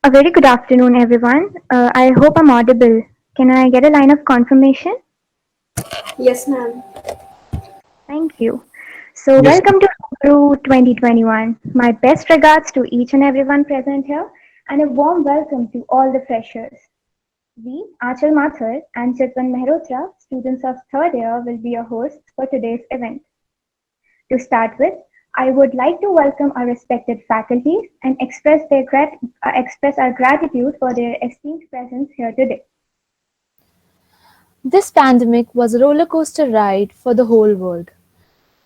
A very good afternoon, everyone. I hope I'm audible. Can I get a line of confirmation? Yes, ma'am. Thank you. So, Yes, welcome to Guru 2021. My best regards to each and everyone present here, and a warm welcome to all the freshers. We, Achal Mathur and Chitwan Mehrotra, students of third year, will be your hosts for today's event. To start with, I would like to welcome our respected faculties and express our gratitude for their esteemed presence here today. This pandemic was a roller coaster ride for the whole world.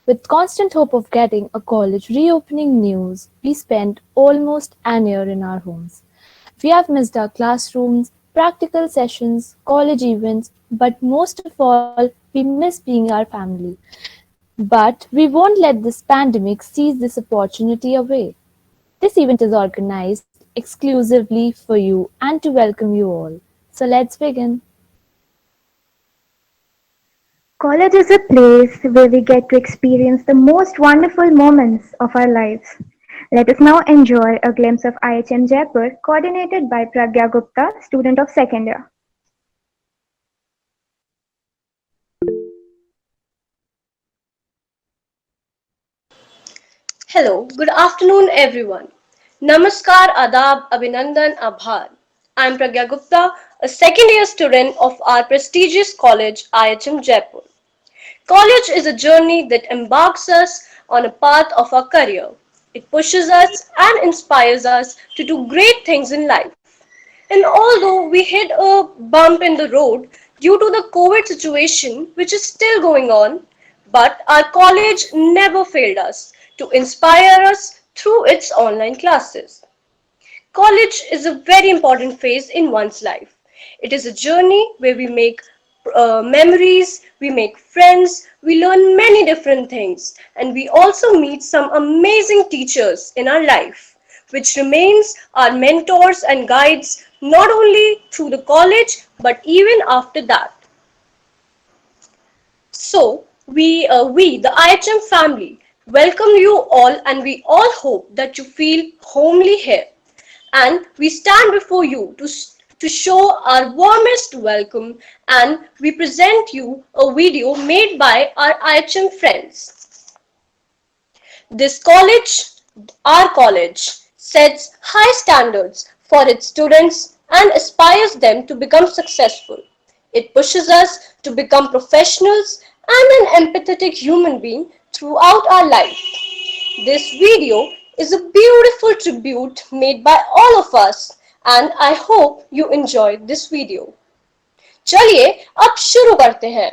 With constant hope of getting a college reopening news, we spent almost an year in our homes. We have missed our classrooms, practical sessions, college events, but most of all, we miss being our family. But we won't let this pandemic seize this opportunity away. This event is organized exclusively for you and to welcome you all. So let's begin. College is a place where we get to experience the most wonderful moments of our lives. Let us now enjoy a glimpse of IHM Jaipur, coordinated by Pragya Gupta, student of second year. Hello, good afternoon, everyone. Namaskar, Adab, Abhinandan, Abhar. I'm Pragya Gupta, a second year student of our prestigious college, IHM Jaipur. College is a journey that embarks us on a path of our career. It pushes us and inspires us to do great things in life. And although we hit a bump in the road due to the COVID situation, which is still going on, but our college never failed us to inspire us through its online classes. College is a very important phase in one's life. It is a journey where we make memories, we make friends, we learn many different things, and we also meet some amazing teachers in our life, which remains our mentors and guides not only through the college but even after that. So, we, the IHM family, welcome you all and we all hope that you feel homely here. And we stand before you to show our warmest welcome and we present you a video made by our IHM friends. This college, our college, sets high standards for its students and aspires them to become successful. It pushes us to become professionals and an empathetic human being throughout our life. This video is a beautiful tribute made by all of us and I hope you enjoyed this video. चलिए अब शुरू करते हैं.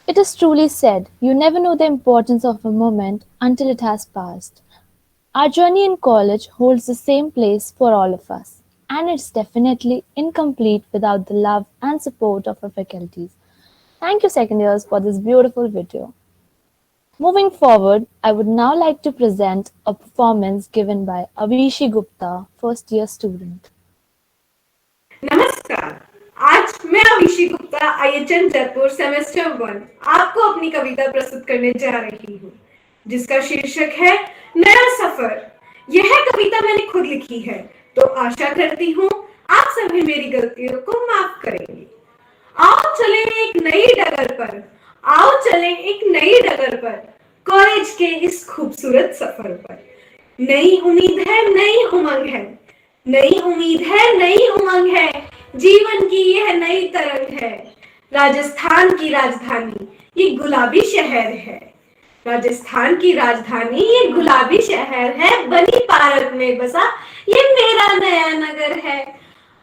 It is truly said, you never know the importance of a moment until it has passed. Our journey in college holds the same place for all of us, and it's definitely incomplete without the love and support of our faculties. Thank you, second years, for this beautiful video. Moving forward, I would now like to present a performance given by Avishi Gupta, first year student. नमस्कार। आज मैं Abhishek Gupta IHM Jaipur semester 1 आपको अपनी कविता प्रस्तुत करने जा रही हूँ, जिसका शीर्षक है नया सफर। यह कविता मैंने खुद लिखी है, तो आशा करती हूँ आप सभी मेरी गलतियों को माफ करेंगे। आओ चले एक नई डगर पर, आओ चले एक नई डगर पर, कॉलेज के इस खूबसूरत सफर पर। नई उम्मीद है, नई उमंग है, नई उम्मीद है, नई उमंग है, जीवन की यह नई तरंग है। राजस्थान की राजधानी ये गुलाबी शहर है, राजस्थान की राजधानी ये गुलाबी शहर है, बनी पार्क में बसा ये मेरा नया नगर है।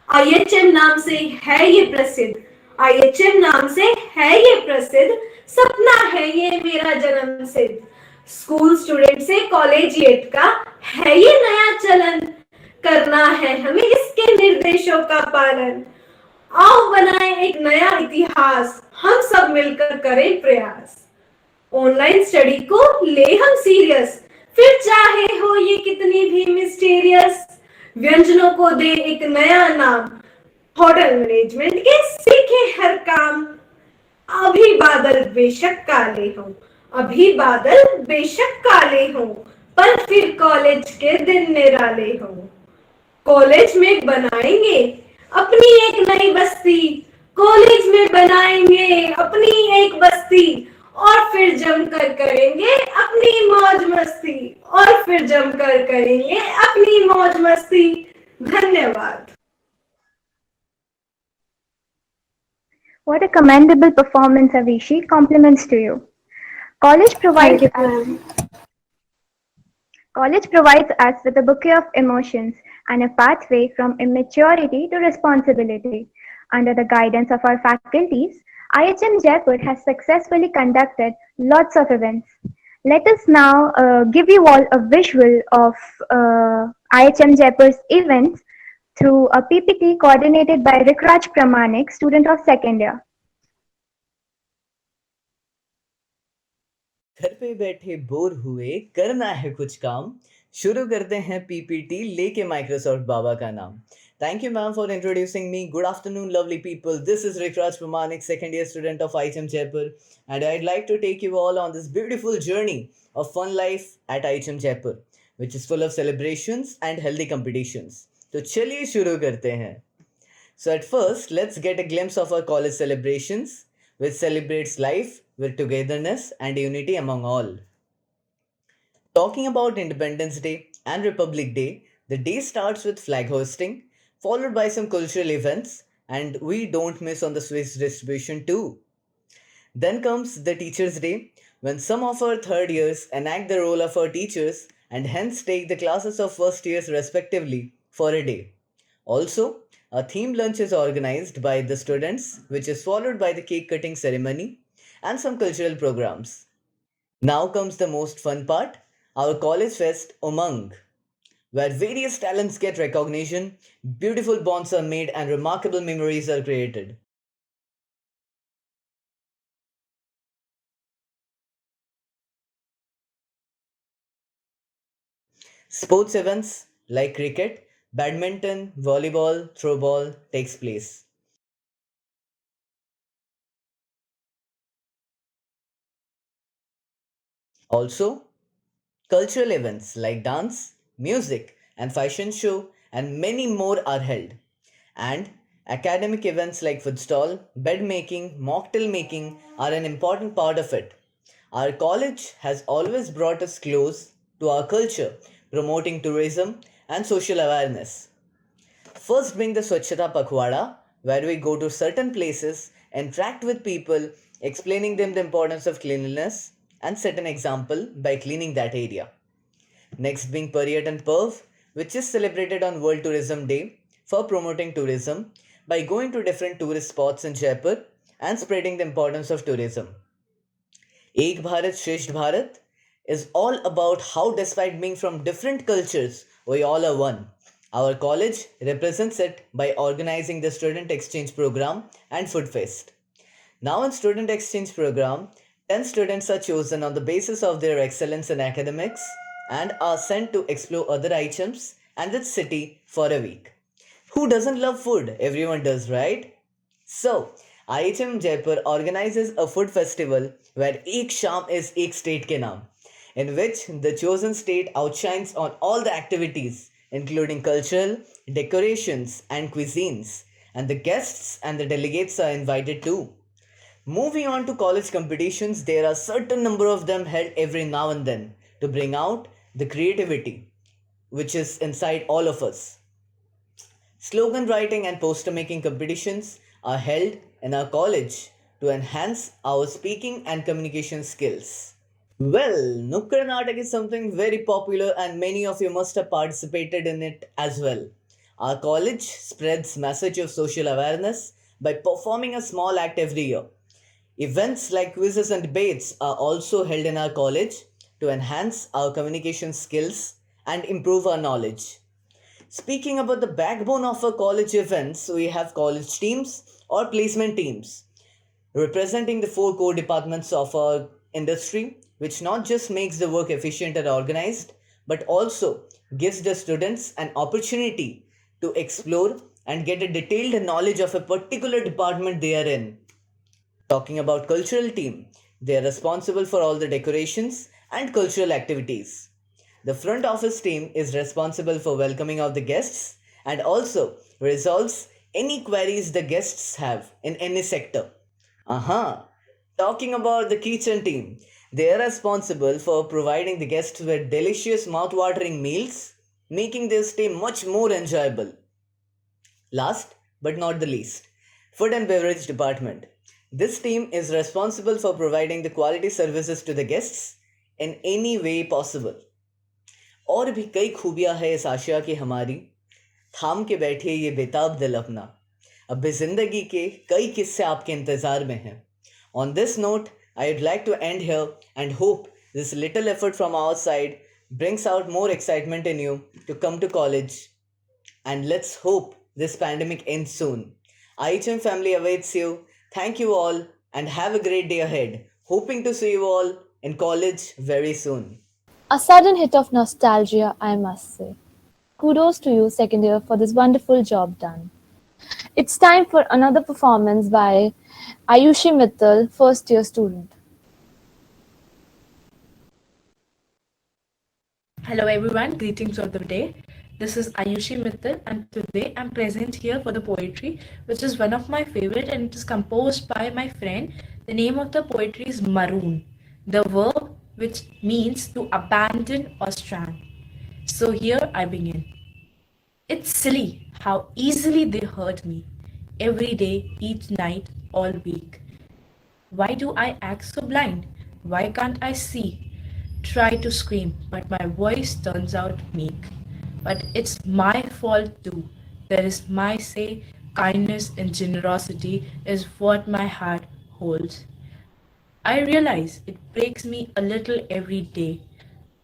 आईएचएम नाम से है ये प्रसिद्ध, आईएचएम नाम से है ये प्रसिद्ध, सपना है ये मेरा जन्म सिद्ध। स्कूल स्टूडेंट से कॉलेजिएट का है ये नया चलन, करना है हमें इसके निर्देशों का पालन। आओ बनाएं एक नया इतिहास, हम सब मिलकर करें प्रयास। ऑनलाइन स्टडी को ले हम सीरियस, फिर चाहे हो ये कितनी भी मिस्टीरियस। व्यंजनों को दे एक नया नाम, होटल मैनेजमेंट के सीखे हर काम। अभी बादल बेशक काले हों, अभी बादल बेशक काले हों, पर फिर कॉलेज के दिन निराले हों। कॉलेज में बनाएंगे अपनी एक नई बस्ती, कॉलेज में बनाएंगे अपनी एक बस्ती, और फिर जमकर करेंगे अपनी मौज मस्ती, और फिर जमकर करेंगे अपनी मौज मस्ती। धन्यवाद। What a commendable performance, Avishi. Compliments to you. College provides College provides us with a bouquet of emotions and a pathway from immaturity to responsibility. Under the guidance of our faculties, IHM Jaipur has successfully conducted lots of events. Let us now give you all a visual of IHM Jaipur's events through a PPT coordinated by Rikraj Pramanik, student of second year. घर पे बैठे bore हुए करना है कुछ काम, शुरू करते हैं पीपीटी लेके माइक्रोसॉफ्ट बाबा का नाम। Thank you ma'am for introducing me. Good afternoon lovely people. This is Rikraj Pramanik, second year student of IHM Jaipur, and I'd like to take you all on this beautiful journey of fun life at IHM Jaipur, which is full of celebrations and healthy competitions. तो चलिए शुरू करते हैं। So at first, let's get a glimpse of our college celebrations, which celebrates life with togetherness and unity among all. Talking about Independence Day and Republic Day, the day starts with flag hoisting, followed by some cultural events, and we don't miss on the Swiss distribution too. Then comes the Teachers' Day, when some of our third years enact the role of our teachers and hence take the classes of first years respectively for a day. Also, a theme lunch is organized by the students, which is followed by the cake cutting ceremony and some cultural programs. Now comes the most fun part, our college fest Umang, where various talents get recognition, beautiful bonds are made, and remarkable memories are created. Sports events like cricket, badminton, volleyball, throwball takes place. Also, cultural events like dance, music, and fashion show and many more are held. And academic events like food stall, bed making, mocktail making are an important part of it. Our college has always brought us close to our culture, promoting tourism and social awareness. First being the Swachhata Pakhwada, where we go to certain places, interact with people, explaining them the importance of cleanliness, and set an example by cleaning that area. Next being Paryatan Perv, which is celebrated on World Tourism Day for promoting tourism by going to different tourist spots in Jaipur and spreading the importance of tourism. Ek Bharat Shresht Bharat is all about how, despite being from different cultures, we all are one. Our college represents it by organizing the Student Exchange Program and Food Fest. Now, in Student Exchange Program, 10 students are chosen on the basis of their excellence in academics and are sent to explore other items and the city for a week. Who doesn't love food? Everyone does, right? So, IHM Jaipur organizes a food festival where Ek Sham is Ek State Ke Naam, in which the chosen state outshines on all the activities, including cultural, decorations, and cuisines, and the guests and the delegates are invited too. Moving on to college competitions, there are certain number of them held every now and then to bring out the creativity which is inside all of us. Slogan writing and poster making competitions are held in our college to enhance our speaking and communication skills. Well, Nukkad Natak is something very popular and many of you must have participated in it as well. Our college spreads message of social awareness by performing a small act every year. Events like quizzes and debates are also held in our college to enhance our communication skills and improve our knowledge. Speaking about the backbone of our college events, we have college teams or placement teams representing the four core departments of our industry, which not just makes the work efficient and organized, but also gives the students an opportunity to explore and get a detailed knowledge of a particular department they are in. Talking about cultural team, they are responsible for all the decorations and cultural activities. The front office team is responsible for welcoming of the guests and also resolves any queries the guests have in any sector. Aha! Talking about the kitchen team, they are responsible for providing the guests with delicious mouth-watering meals, making their stay much more enjoyable. Last but not the least, food and beverage department. This team is responsible for providing the quality services to the guests in any way possible. और भी कई खूबियां है इस आशिया की हमारी, थाम के बैठिए ये बेताब दिल अपना, अब भी जिंदगी के कई किस्से आपके इंतजार में हैं. On this note, I would like to end here and hope this little effort from our side brings out more excitement in you to come to college. And let's hope this pandemic ends soon. IHM family awaits you. Thank you all and have a great day ahead. Hoping to see you all in college very soon. A sudden hit of nostalgia, I must say. Kudos to you, second year, for this wonderful job done. It's time for another performance by Ayushi Mittal, first year student. Hello everyone, greetings of the day. This is Ayushi Mittal and today I'm present here for the poetry which is one of my favorite and it is composed by my friend. The name of the poetry is Maroon. The verb which means to abandon or strand. So here I begin. It's silly how easily they hurt me. Every day, each night, all week. Why do I act so blind? Why can't I see? Try to scream, but my voice turns out meek. But it's my fault too. There is my say, kindness and generosity is what my heart holds. I realize it breaks me a little every day.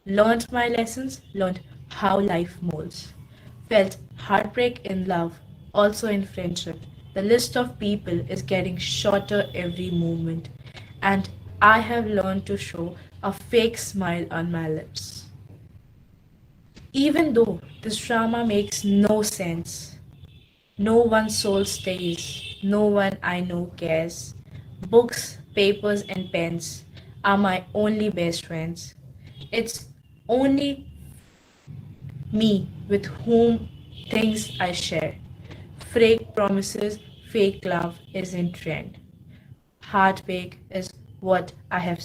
Learned my lessons, learned how life molds. Felt heartbreak in love, also in friendship. The list of people is getting shorter every moment, and I have learned to show a fake smile on my lips. Even though this drama makes no sense, no one's soul stays, no one I know cares. Books, papers, and pens are my only best friends. It's only me with whom things I share. Fake promises, fake love is in trend. Heartbreak is what I have.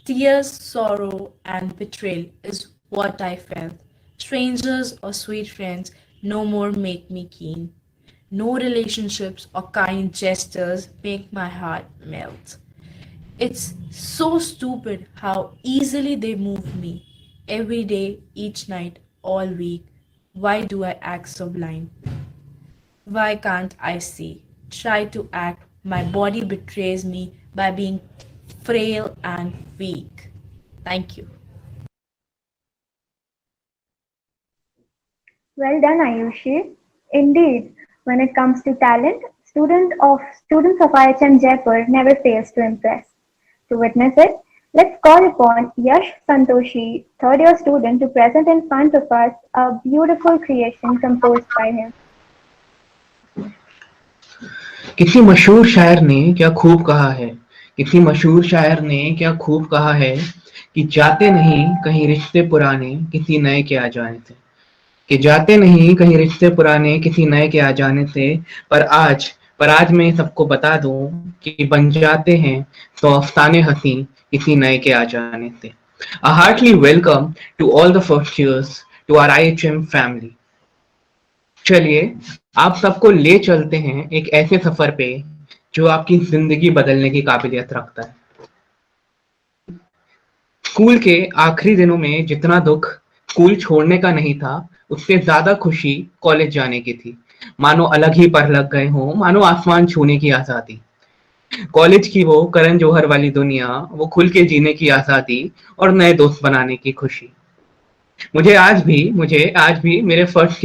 Tears, sorrow, and betrayal is what I felt. Strangers or sweet friends no more make me keen. No relationships or kind gestures make my heart melt. It's so stupid how easily they move me. Every day, each night, all week. Why do I act so blind? Why can't I see? Try to act. My body betrays me by being frail and weak. Thank you. Well done, Ayushi. Indeed, when it comes to talent, students of IHM Jaipur never fails to impress. To witness it, let's call upon Yash Santoshi, third year student, to present in front of us a beautiful creation composed by him. किसी मशहूर शायर ने क्या खूब कहा है, किसी मशहूर शायर ने क्या खूब कहा है कि जाते नहीं कहीं रिश्ते पुराने किसी नए के आ जाने से, कि जाते नहीं कहीं रिश्ते पुराने किसी नए के आ जाने से, पर आज मैं सबको बता दूं कि बन जाते हैं तो अफसाने हसी किसी नए के आ जाने से. A heartily welcome to all the first years to our IHM family. चलिए आप सबको ले चलते हैं एक ऐसे सफर पे जो आपकी जिंदगी बदलने की काबिलियत रखता है. स्कूल के आखिरी दिनों में जितना दुख स्कूल छोड़ने का नहीं था, उससे ज्यादा खुशी कॉलेज जाने की थी. मानो अलग ही पर लग गए हों, मानो आसमान छूने की आजादी. कॉलेज की वो करण जौहर वाली दुनिया, वो खुल के जीने की आजादी और नए दोस्त बनाने की खुशी. मुझे आज भी मेरे फर्स्ट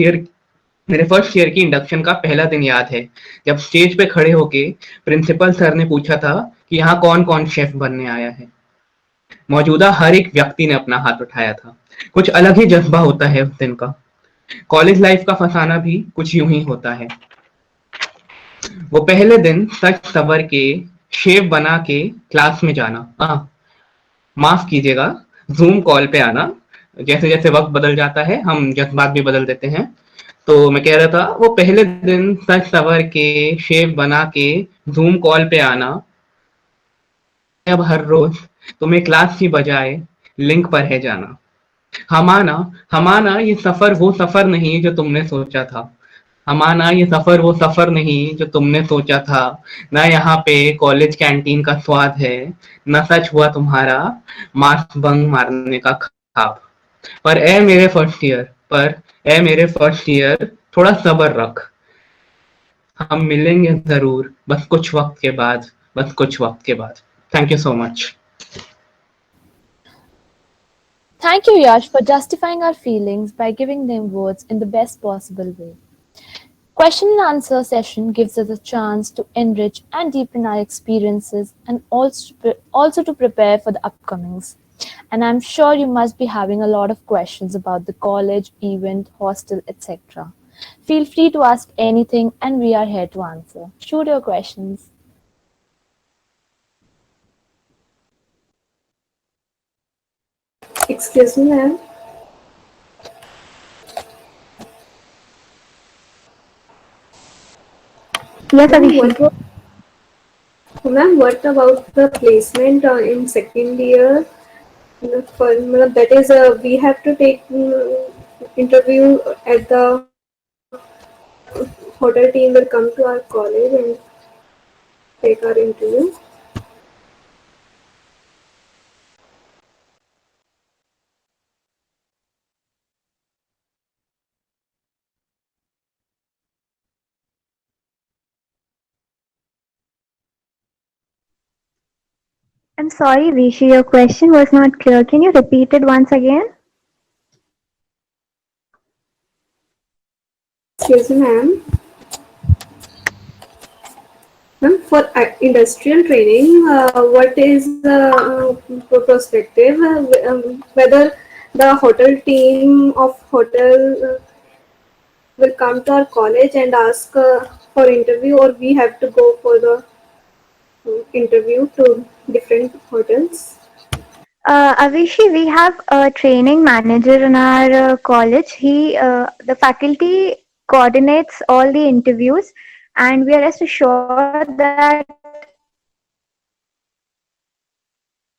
ईयर की इंडक्शन का पहला दिन याद है, जब स्टेज पे खड़े होके प्रिंसिपल सर ने पूछा था कि यहाँ कौन कौन शेफ बनने आया है. मौजूदा हर एक व्यक्ति ने अपना हाथ उठाया था. कुछ अलग ही जज्बा होता है उस दिन का. कॉलेज लाइफ का फसाना भी कुछ यूं ही होता है. वो पहले दिन सच सवर के शेफ बना के क्लास में जाना, माफ कीजिएगा, जूम कॉल पे आना. जैसे जैसे वक्त बदल जाता है हम जज्बात भी बदल देते हैं. तो मैं कह रहा था, वो पहले दिन सच सवर के शेफ बना के जूम कॉल पे आना. अब हर रोज तुम्हें क्लास की बजाय लिंक पर है जाना. हमाना ये सफर वो सफर नहीं जो तुमने सोचा था. हमाना ये सफर वो सफर नहीं जो तुमने सोचा था. ना यहाँ पे कॉलेज कैंटीन का स्वाद है, न सच हुआ तुम्हारा मास्क बंग मारने का ख्वाब. पर ए मेरे फर्स्ट ईयर थोड़ा सब्र रख. हम मिलेंगे जरूर, बस कुछ वक्त के बाद. Thank you so much. Thank you, Yash, for justifying our feelings by giving them words in the best possible way. Question and answer session gives us a chance to enrich and deepen our experiences and also to prepare for the upcomings. And I'm sure you must be having a lot of questions about the college, event, hostel, etc. Feel free to ask anything and we are here to answer. Shoot your questions. Excuse me, ma'am. Yes, Ma'am, Abhishek. what about the placement in second year? not fun. मतलब that is we have to take interview at the hotel team will come to our college and take our interview. I'm sorry, Rishi, your question was not clear. Can you repeat it once again? Excuse me, ma'am. Ma'am, for industrial training, what is perspective? Whether the hotel team of hotel will come to our college and ask for interview, or we have to go for the interview to different hotels. Avishi, we have a training manager in our college. The faculty coordinates all the interviews, and we are rest assured that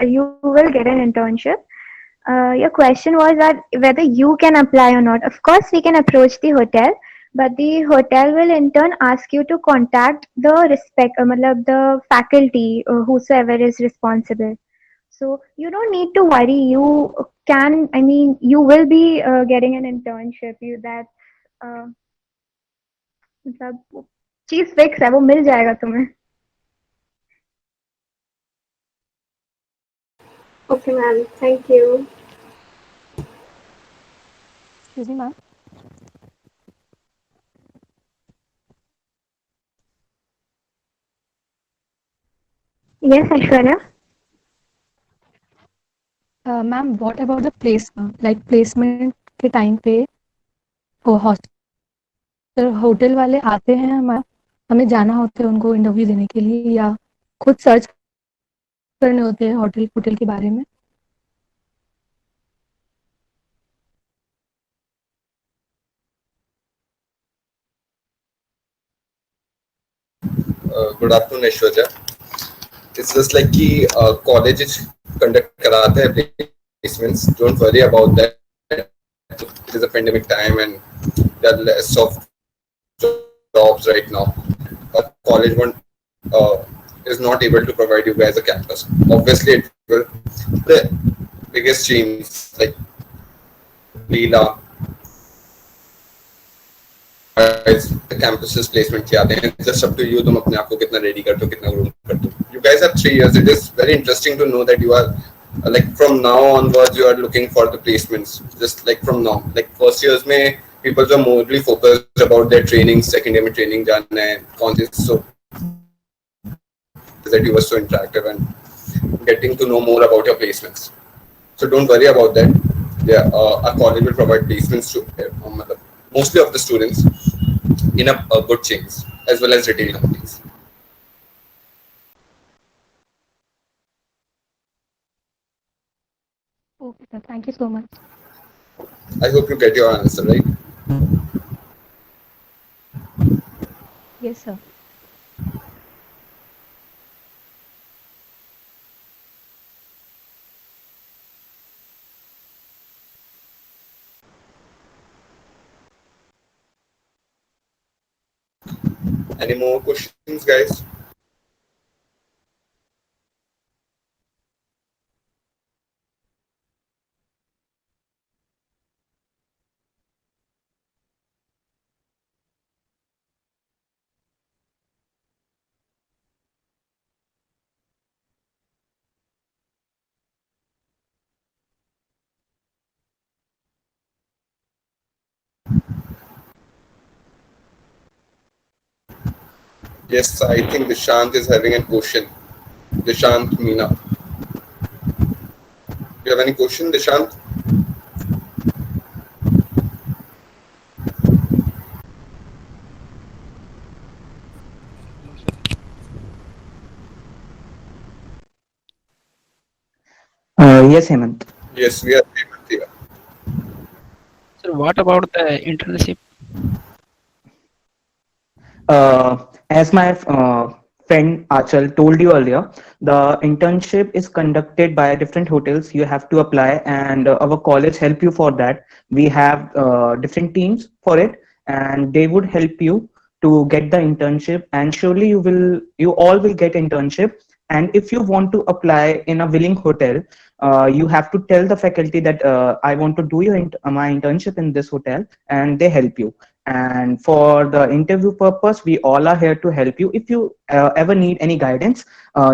you will get an internship. Your question was that whether you can apply or not. Of course, we can approach the hotel, but the hotel will in turn ask you to contact matlab the faculty, whosoever is responsible. So you don't need to worry. You will be getting an internship. Uh, मतलब चीज fix है वो मिल जाएगा तुम्हें. Okay, ma'am. Thank you. Excuse me, ma'am. Yes, Aishwarya. Ma'am, what about the like placement के time पे वो hotel वाले आते हैं हमें जाना होता है उनको इंटरव्यू देने के लिए या खुद सर्च करने होते हैं होटल होटल के बारे में. Good afternoon, Aishwarya. It's just like कि college conduct कराते हैं placements. Don't worry about that. It is a pandemic time and there are less of jobs right now. College won't is not able to provide you guys a campus. Obviously, it will. The biggest streams like Leela, the campuses placement के आते हैं. It's just up to you. तुम अपने आप को कितना ready करते हो, कितना groom करते हो. You guys have 3 years. It is very interesting to know that you are like from now onwards you are looking for the placements. Just like from now, like first years में people are mostly focused about their training, second year में training जाना है, कौन सी so that you were so interactive and getting to know more about your placements. So don't worry about that. Yeah, our college will provide placements to mostly of the students in a good chains as well as retail companies. Okay, sir. Thank you so much. I hope you get your answer right. Yes, sir. Any more questions, guys? Yes, I think Dishant is having a question. Dishant, Meena. Do you have any question, Dishant? Yes, Hemant. Yes, we are able to hear. Sir, what about the internship? As my friend Achal told you earlier, the internship is conducted by different hotels. You have to apply, and our college help you for that. We have different teams for it, and they would help you to get the internship. And surely you all will get internship. And if you want to apply in a willing hotel, you have to tell the faculty that I want to do my internship in this hotel, and they help you. And for the interview purpose, we all are here to help you. If you ever need any guidance,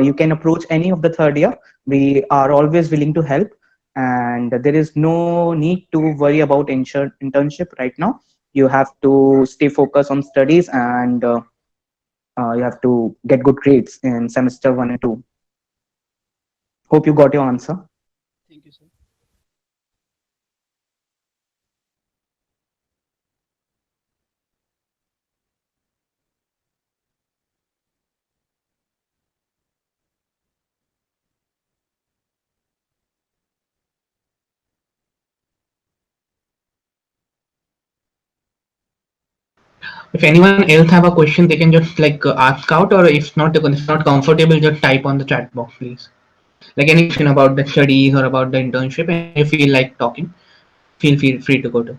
you can approach any of the third year. We are always willing to help, and there is no need to worry about internship right now. You have to stay focused on studies, and you have to get good grades in semester 1 and 2. Hope you got your answer. Thank you, sir. If anyone else have a question, they can just ask out, or if not comfortable, just type on the chat box, please. Like any question about the studies or about the internship, and if you feel like talking, feel free to go to.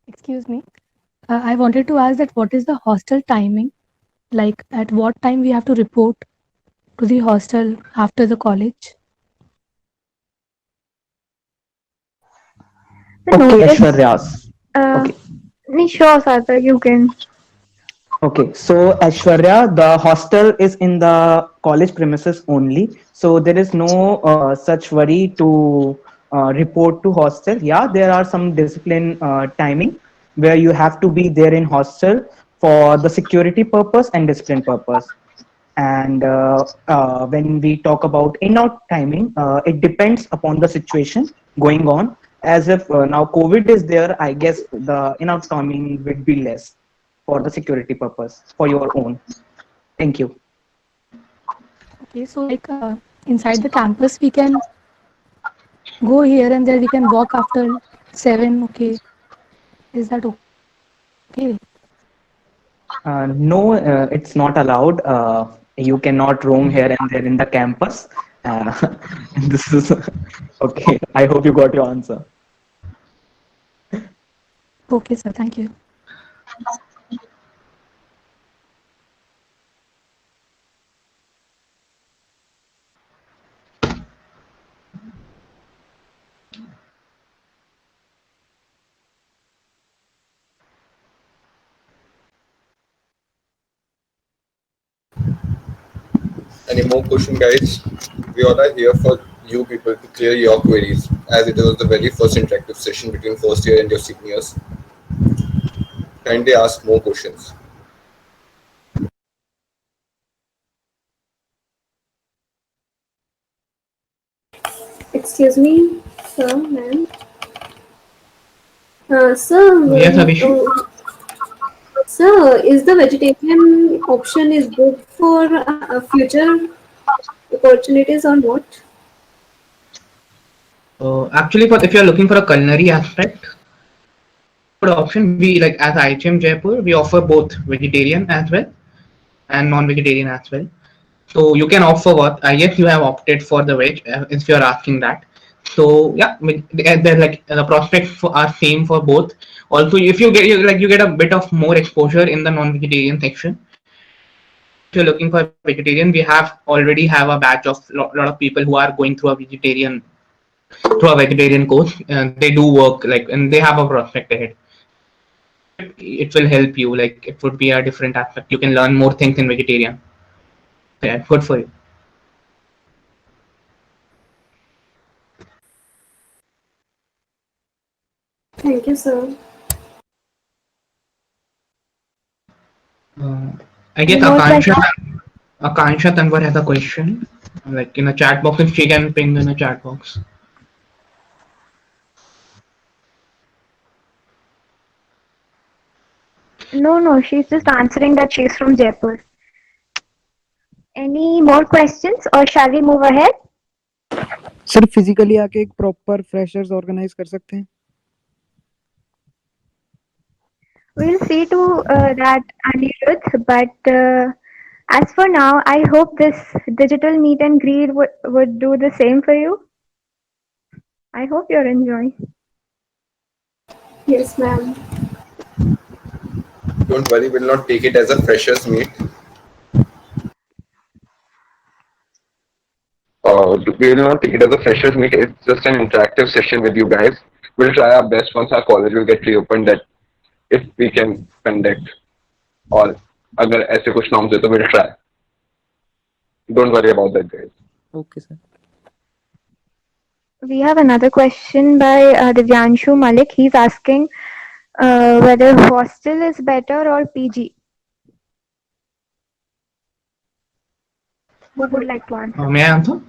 Excuse me. I wanted to ask that what is the hostel timing? Like at what time we have to report to the hostel after the college? The Okay, notice. Aishwarya. Okay. Sure, Sarthak, you can. Okay, so Aishwarya, the hostel is in the college premises only, so there is no such worry to report to hostel. Yeah, there are some discipline timing where you have to be there in hostel for the security purpose and discipline purpose. And when we talk about in-out timing, it depends upon the situation going on. As if now COVID is there, I guess the in-out timing would be less for the security purpose for your own. Thank you. Okay, so like inside the campus we can go here and there, we can walk after 7. Okay, is that okay? No, it's not allowed. You cannot roam here and there in the campus. Uh, this is okay. I hope you got your answer. Okay, sir. Thank you. Any more question, guys? We all are here for you people to clear your queries, as it was the very first interactive session between first year and your seniors. Kindly ask more questions. Excuse me, sir, ma'am. Sir, Yes, Abhishek. sir, is the vegetarian option is good for future opportunities or not? Actually, if you're looking for a culinary aspect, good option. We like as IHM Jaipur, we offer both vegetarian as well and non-vegetarian as well. So you can opt for what? I guess you have opted for the veg, if you're asking that. So yeah, they're like the prospects are same for both. Also, if you get a bit of more exposure in the non-vegetarian section. If you're looking for vegetarian, we already have a batch of lot of people who are going through a vegetarian course, and they do work and they have a prospect ahead. It will help you. Like it would be a different aspect. You can learn more things in vegetarian. Yeah, good for you. Thank you, sir. I guess Any more Akansha Tanwar has a question. Like in a chat box, if she can ping in a chat box. No, she's just answering that she's from Jaipur. Any more questions, or shall we move ahead? Sir physically आके एक proper freshers organise कर सकते हैं? We'll see to that, Anirudh, but as for now, I hope this digital meet and greet would do the same for you. I hope you're enjoying. Yes, ma'am. Don't worry, we'll not take it as a freshers meet. We will not take it as a freshers meet. It's just an interactive session with you guys. We'll try our best once our college will get reopened that if we can conduct or अगर ऐसे कुछ norms है तो we'll try. Don't worry about that, guys. Okay, sir. We have another question by Divyanshu Malik. He's asking whether hostel is better or PG. Who would like to answer? May I answer?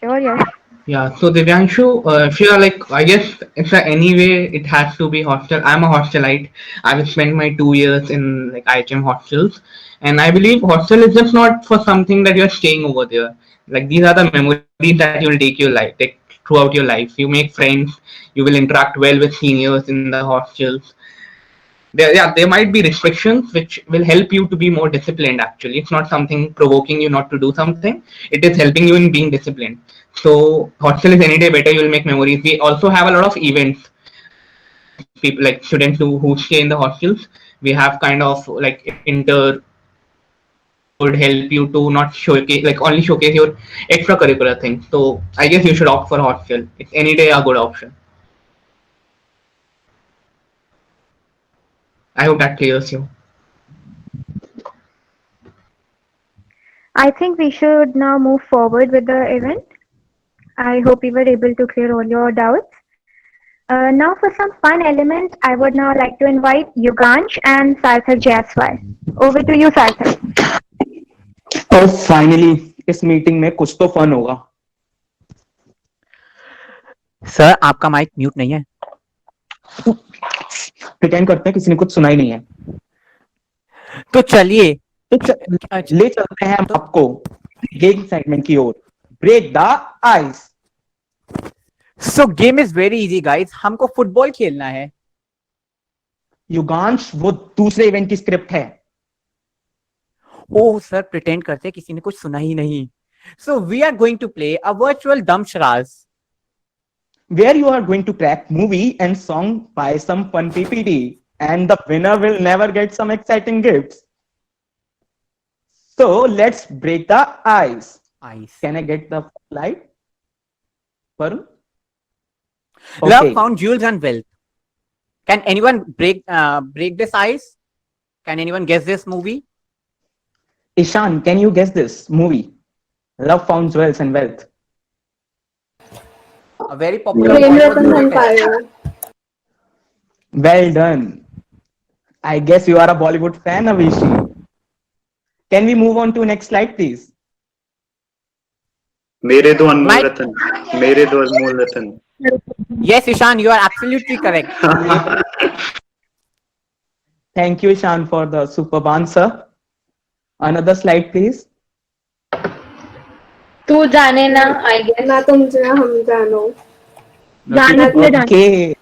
Sure, yes. Yeah, so Divyanshu, if you are like, I guess it's anyway, it has to be hostel. I'm a hostelite. I've spent my 2 years in like IHM hostels, and I believe hostel is just not for something that you're staying over there. Like these are the memories that you'll take throughout your life. You make friends, you will interact well with seniors in the hostels. There might be restrictions which will help you to be more disciplined. Actually, it's not something provoking you not to do something. It is helping you in being disciplined. So hostel is any day better. You'll make memories. We also have a lot of events. People like students who stay in the hostels, we have kind of like would help you to not showcase, like only showcase your extracurricular things. So I guess you should opt for hostel. It's any day a good option. I hope that clears you. I think we should now move forward with the event. I hope you were able to clear all your doubts. Now for some fun elements, I would now like to invite Yugansh and Sarthak Jaiswal. Over to you, Sarthak. और finally इस meeting में कुछ तो fun होगा. Sir आपका mic mute नहीं है. Pretend करते हैं किसी ने कुछ सुना ही नहीं है. तो चलिए ले चलते हैं हम आपको गेम सेगमेंट की ओर. Break the ice. So game is very easy guys. हमको फुटबॉल खेलना है. युगांश वो दूसरे इवेंट की स्क्रिप्ट है. ओह सर प्रिटेंड करते किसी ने कुछ सुना ही नहीं. So we are going to play a virtual dumb charades where you are going to crack movie and song by some fun PPT, and the winner will never get some exciting gifts. So let's break the ice. Can I get the light? Varun? Love found jewels and wealth. Can anyone break this ice? Can anyone guess this movie? Ishan, can you guess this movie? Love found jewels and wealth. A very popular Empire. Well done. I guess you are a Bollywood fan, Avishi. Can we move on to next slide, please? मेरे दो अनमोल रतन. मेरे दो अनमोल रतन. Yes, Ishan, you are absolutely correct. Thank you, Ishan, for the superb answer. Another slide, please. तू जाने ना. I guess ना तुम जानो हम जानो. Okay.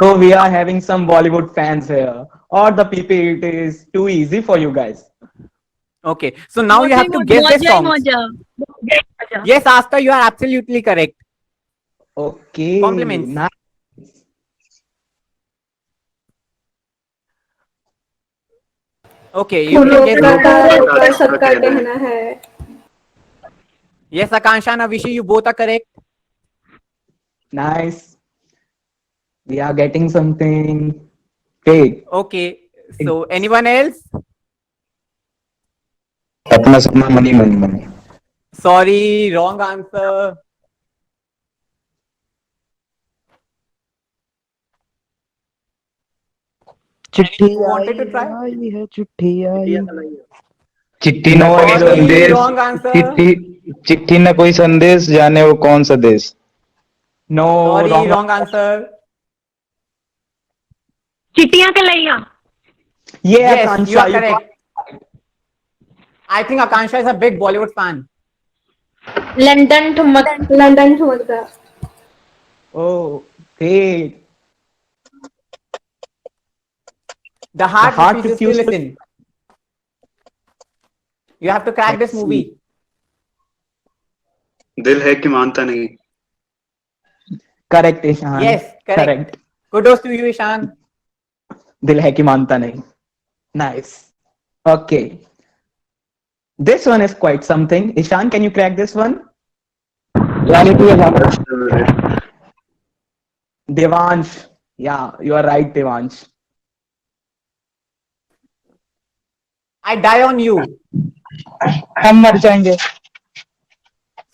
So we are having some Bollywood fans here. Or the PPT is too easy for you guys. Okay, so now you have to guess this song. Yes, Asta, you are absolutely correct. Okay. Compliments. Nice. Okay, you can guess. सबका कहना है. Yes, Akansha and Avishi, you both are correct. Nice. We are getting something fake. Okay, so anyone else? Sapna Sapna Money Money Money. Sorry, wrong answer. चिट्ठी Wanted to try? आई है, चिट्ठी आई. चिट्ठी न कोई संदेश. Wrong answer. चिट्ठी न कोई संदेश, जाने वो कौन सा देश. No. Sorry, wrong answer. Chittiyaan Kalaiyaan. Yeah, Yes, Akansha, you are correct. I think Akansha is a big Bollywood fan. London ठुमक London ठुमकता. Oh, great. The The heart heart refuses to refused to. listen. You have to crack this Let's movie. see. दिल है कि मानता नहीं. Correct, Ishan. Yes, correct. Correct. Kudos to you, Ishan. दिल है कि मानता नहीं. Nice. Okay. This one is quite something. Ishan, can you crack this one? Devansh. Yeah, you are right, Devansh. I die on you. हम मर जाएंगे.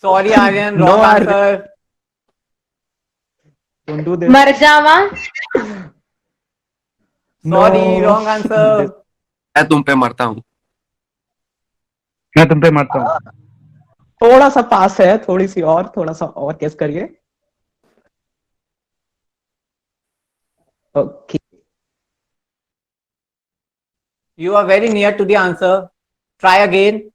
Sorry, Aryan. No, Wrong Aryan. answer. Don't do this. मर जावा. Sorry, No. wrong answer. मैं तुम पे मरता हूँ. मैं तुम पे मरता हूँ. थोड़ा सा पास है, थोड़ा सा और गेस करिए. Okay. You are very near to the answer. Try again.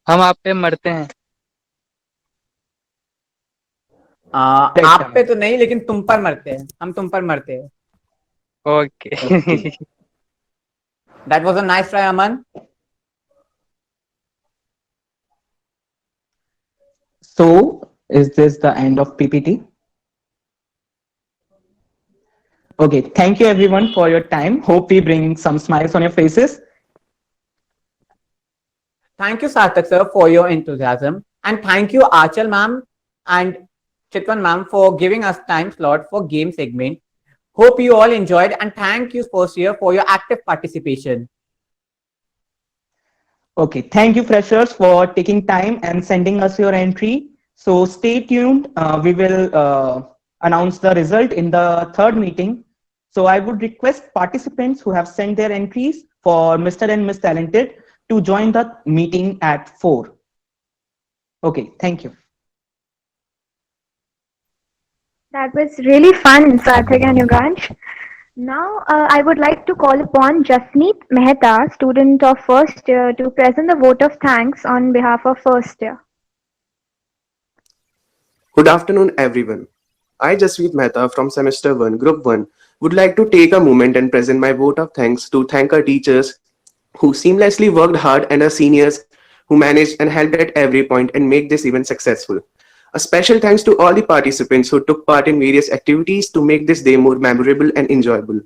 हम आप पे मरते हैं. आप पे तो नहीं, लेकिन तुम पर मरते हैं. हम तुम पर मरते हैं. Okay. That was a nice try, Aman. So, is this the end of PPT? Okay, thank you everyone for your time. Hope we bring some smiles on your faces. Thank you, Sarthak sir, for your enthusiasm. And thank you, Achal ma'am and Chitwan ma'am for giving us time slot for game segment. Hope you all enjoyed, and thank you, first year, for your active participation. Okay, thank you freshers for taking time and sending us your entry. So stay tuned. We will announce the result in the third meeting. So I would request participants who have sent their entries for Mr. and Miss Talented to join the meeting at 4. Okay, thank you. That was really fun, Sarthak and Yugansh. Now, I would like to call upon Jasneet Mehta, student of first year, to present the vote of thanks on behalf of first year. Good afternoon, everyone. I, Jasmeet Mehta from Semester 1, Group 1, would like to take a moment and present my vote of thanks to thank our teachers who seamlessly worked hard and our seniors who managed and helped at every point and make this event successful. A special thanks to all the participants who took part in various activities to make this day more memorable and enjoyable.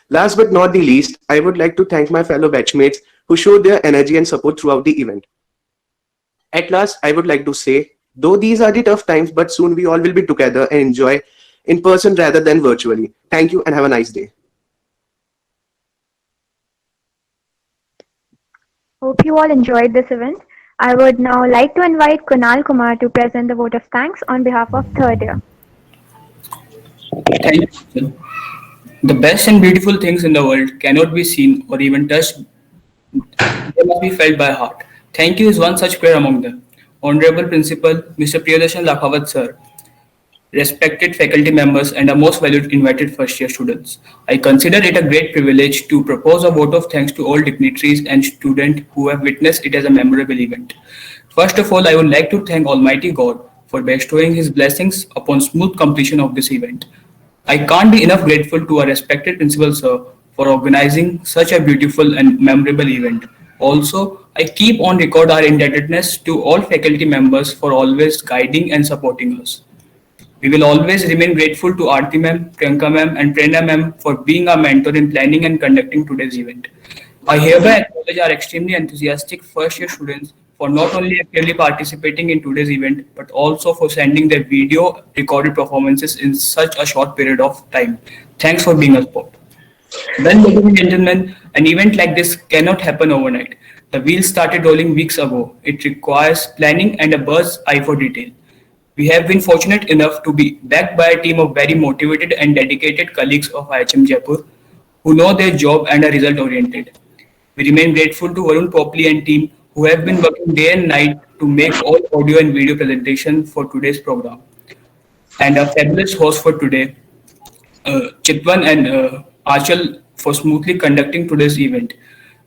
Last but not the least, I would like to thank my fellow batchmates who showed their energy and support throughout the event. At last, I would like to say, though these are the tough times, but soon we all will be together and enjoy in person rather than virtually. Thank you and have a nice day. Hope you all enjoyed this event. I would now like to invite Kunal Kumar to present the vote of thanks on behalf of third year. Thank you. The best and beautiful things in the world cannot be seen or even touched. They must be felt by heart. Thank you is one such prayer among them. Honorable Principal, Mr. Priyadarshan Lakhawat Sir, respected faculty members and our most valued invited first year students. I consider it a great privilege to propose a vote of thanks to all dignitaries and students who have witnessed it as a memorable event. First of all, I would like to thank Almighty God for bestowing His blessings upon smooth completion of this event. I can't be enough grateful to our respected Principal Sir for organizing such a beautiful and memorable event. Also, I keep on record our indebtedness to all faculty members for always guiding and supporting us. We will always remain grateful to Aarti ma'am, Priyanka ma'am and Prerna ma'am for being our mentor in planning and conducting today's event. I hereby acknowledge our extremely enthusiastic first year students for not only actively participating in today's event, but also for sending their video recorded performances in such a short period of time. Thanks for being a support. Well, ladies and gentlemen, an event like this cannot happen overnight. The wheels started rolling weeks ago. It requires planning and a bird's eye for detail. We have been fortunate enough to be backed by a team of very motivated and dedicated colleagues of IHM Jaipur who know their job and are result oriented. We remain grateful to Varun Popli and team who have been working day and night to make all audio and video presentation for today's program. And our fabulous host for today, Chitwan and Achal, for smoothly conducting today's event.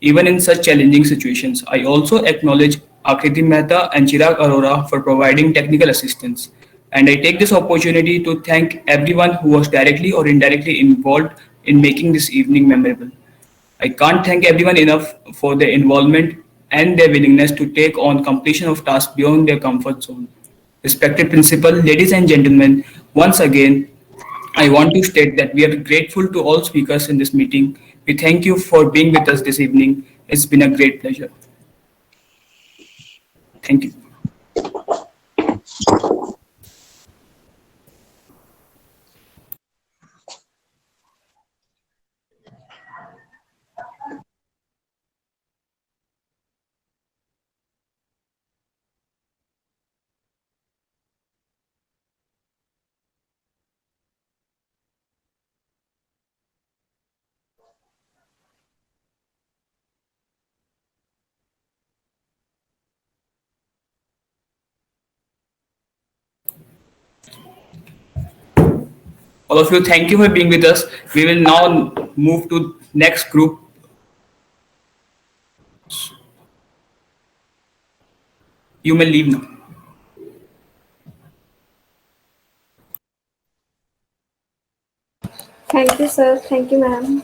even in such challenging situations. I also acknowledge Akriti Mehta and Chirag Arora for providing technical assistance. And I take this opportunity to thank everyone who was directly or indirectly involved in making this evening memorable. I can't thank everyone enough for their involvement and their willingness to take on completion of tasks beyond their comfort zone. Respected principal, ladies and gentlemen, once again, I want to state that we are grateful to all speakers in this meeting. We thank you for being with us this evening. It's been a great pleasure. Thank you. All of you, thank you for being with us. We will now move to next group. You may leave now. Thank you, sir. Thank you, ma'am.